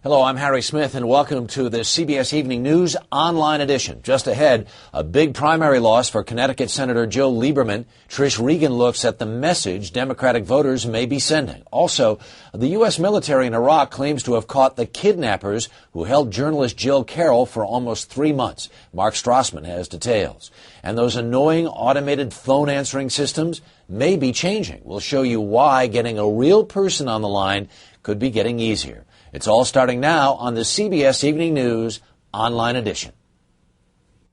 Hello, I'm Harry Smith, and welcome to the CBS Evening News online edition. Just ahead, a big primary loss for Connecticut Senator Joe Lieberman. Trish Regan looks at the message Democratic voters may be sending. Also, the U.S. military in Iraq claims to have caught the kidnappers who held journalist Jill Carroll for almost 3 months. Mark Strassman has details. And those annoying automated phone answering systems may be changing. We'll show you why getting a real person on the line could be getting easier. It's all starting now on the CBS Evening News online edition.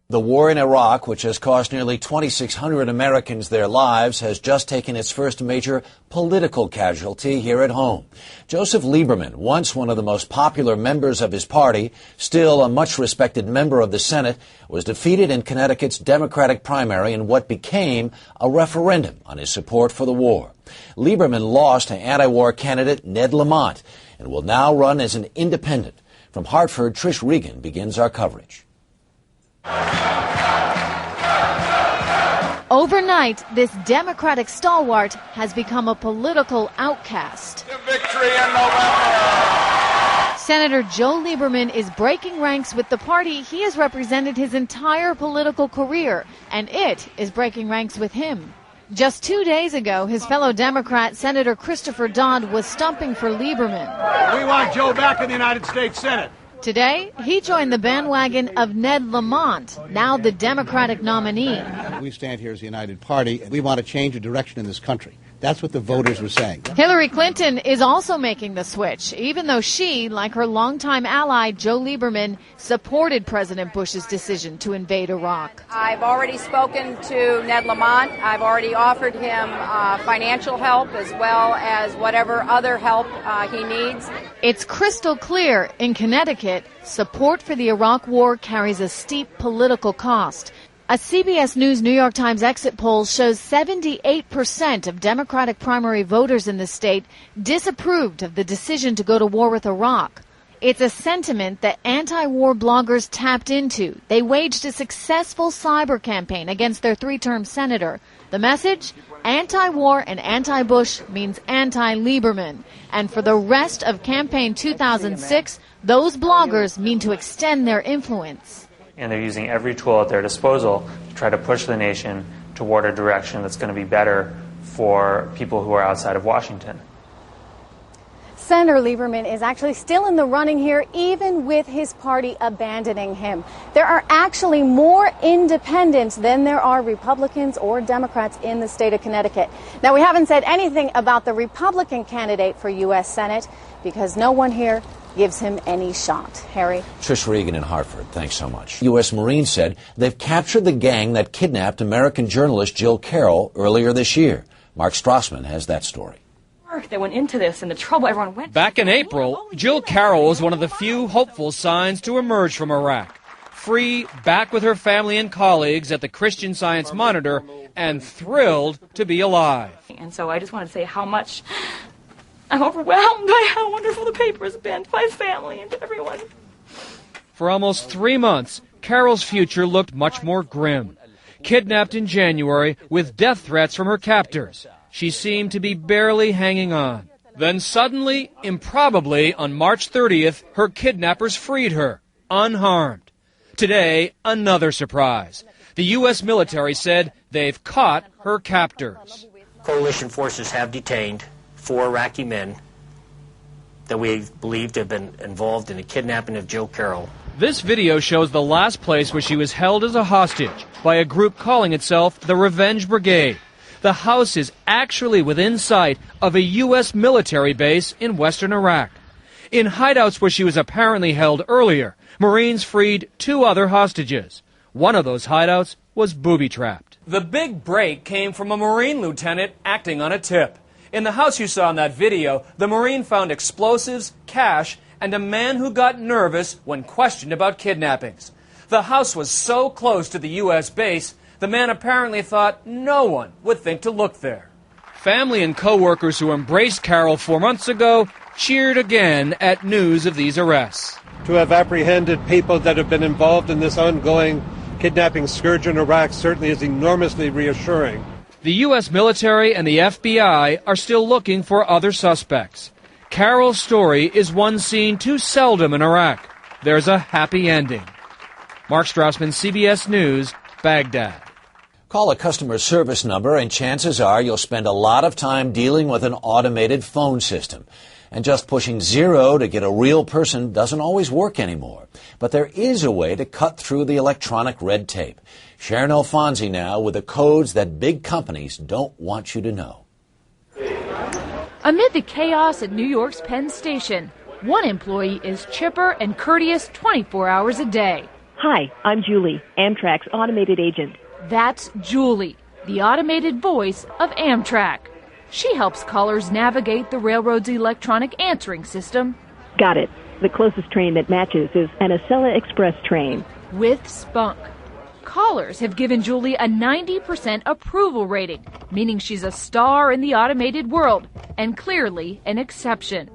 The war in Iraq, which has cost nearly 2,600 Americans their lives, has just taken its first major political casualty here at home. Joseph Lieberman, once one of the most popular members of his party, still a much-respected member of the Senate, was defeated in Connecticut's Democratic primary in what became a referendum on his support for the war. Lieberman lost to anti-war candidate Ned Lamont and will now run as an independent. From Hartford, Trish Regan begins our coverage. Overnight, this Democratic stalwart has become a political outcast. The victory in November. Senator Joe Lieberman is breaking ranks with the party he has represented his entire political career, and it is breaking ranks with him. Just 2 days ago, his fellow Democrat, Senator Christopher Dodd, was stumping for Lieberman. We want Joe back in the United States Senate. Today, he joined the bandwagon of Ned Lamont, now the Democratic nominee. We stand here as a united party, and we want to change the direction in this country. That's what the voters were saying. Hillary Clinton is also making the switch, even though she, like her longtime ally Joe Lieberman, supported President Bush's decision to invade Iraq. I've already spoken to Ned Lamont. I've already offered him financial help as well as whatever other help he needs. It's crystal clear in Connecticut, support for the Iraq war carries a steep political cost. A CBS News New York Times exit poll shows 78% of Democratic primary voters in the state disapproved of the decision to go to war with Iraq. It's a sentiment that anti-war bloggers tapped into. They waged a successful cyber campaign against their three-term senator. The message? Anti-war and anti-Bush means anti-Lieberman. And for the rest of campaign 2006, those bloggers mean to extend their influence. And they're using every tool at their disposal to try to push the nation toward a direction that's going to be better for people who are outside of Washington. Senator Lieberman is actually still in the running here, even with his party abandoning him. There are actually more independents than there are Republicans or Democrats in the state of Connecticut. Now, we haven't said anything about the Republican candidate for U.S. Senate because no one here gives him any shot. Harry? Trish Regan in Hartford, thanks so much. U.S. Marines said they've captured the gang that kidnapped American journalist Jill Carroll earlier this year. Mark Strassman has that story. They went into this and the trouble everyone went. Back in April, Jill Carroll was one of the few hopeful signs to emerge from Iraq. Free, back with her family and colleagues at the Christian Science Monitor, and thrilled to be alive. And so I just want to say how much I'm overwhelmed by how wonderful the paper has been to my family and to everyone. For almost 3 months, Carroll's future looked much more grim. Kidnapped in January with death threats from her captors, she seemed to be barely hanging on. Then suddenly, improbably, on March 30th, her kidnappers freed her, unharmed. Today, another surprise. The U.S. military said they've caught her captors. Coalition forces have detained 4 Iraqi men that we believe to have been involved in the kidnapping of Jill Carroll. This video shows the last place where she was held as a hostage by a group calling itself the Revenge Brigade. The house is actually within sight of a U.S. military base in western Iraq. In hideouts where she was apparently held earlier, Marines freed 2 other hostages. One of those hideouts was booby-trapped. The big break came from a Marine lieutenant acting on a tip. In the house you saw in that video, the Marine found explosives, cash, and a man who got nervous when questioned about kidnappings. The house was so close to the U.S. base, the man apparently thought no one would think to look there. Family and co-workers who embraced Carroll 4 months ago cheered again at news of these arrests. To have apprehended people that have been involved in this ongoing kidnapping scourge in Iraq certainly is enormously reassuring. The U.S. military and the FBI are still looking for other suspects. Carol's story is one seen too seldom in Iraq. There's a happy ending. Mark Strassman, CBS News, Baghdad. Call a customer service number and chances are you'll spend a lot of time dealing with an automated phone system. And just pushing 0 to get a real person doesn't always work anymore. But there is a way to cut through the electronic red tape. Sharon Alfonsi now with the codes that big companies don't want you to know. Amid the chaos at New York's Penn Station, one employee is chipper and courteous 24 hours a day. Hi, I'm Julie, Amtrak's automated agent. That's Julie, the automated voice of Amtrak. She helps callers navigate the railroad's electronic answering system. Got it. The closest train that matches is an Acela Express train. With spunk. Callers have given Julie a 90% approval rating, meaning she's a star in the automated world, and clearly an exception.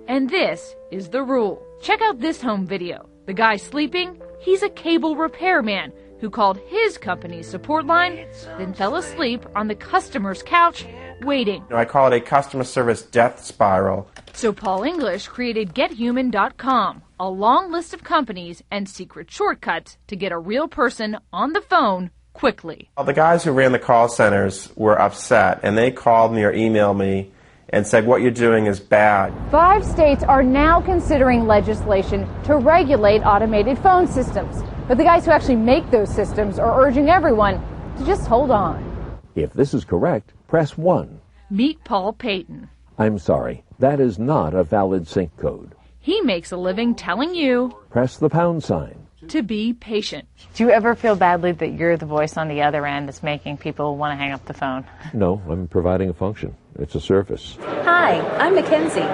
And this is the rule. Check out this home video. The guy sleeping, he's a cable repairman who called his company's support line, then fell asleep on the customer's couch, waiting. I call it a customer service death spiral. So Paul English created GetHuman.com, a long list of companies and secret shortcuts to get a real person on the phone quickly. The guys who ran the call centers were upset, and they called me or emailed me and said, what you're doing is bad. 5 states are now considering legislation to regulate automated phone systems. But the guys who actually make those systems are urging everyone to just hold on. If this is correct, press 1. Meet Paul Payton. I'm sorry, that is not a valid sync code. He makes a living telling you Press the pound sign. to be patient. Do you ever feel badly that you're the voice on the other end that's making people want to hang up the phone? No, I'm providing a function. It's a service. Hi, I'm Mackenzie.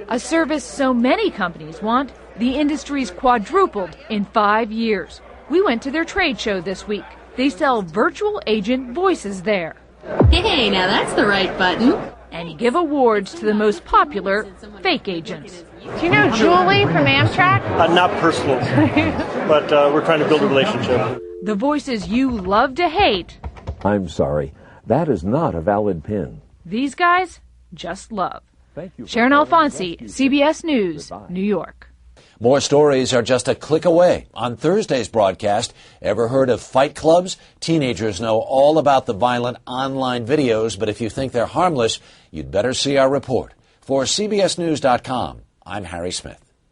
A service so many companies want, the industry's quadrupled in 5 years. We went to their trade show this week. They sell virtual agent voices there. Hey, now that's the right button. And give awards to the most popular fake agents. Do you know Julie from Amtrak? Not personally, but we're trying to build a relationship. The voices you love to hate. I'm sorry, that is not a valid PIN. These guys just love. Thank you. Sharon Alfonsi, CBS News, New York. More stories are just a click away. On Thursday's broadcast, ever heard of fight clubs? Teenagers know all about the violent online videos, but if you think they're harmless, you'd better see our report. For CBSNews.com, I'm Harry Smith.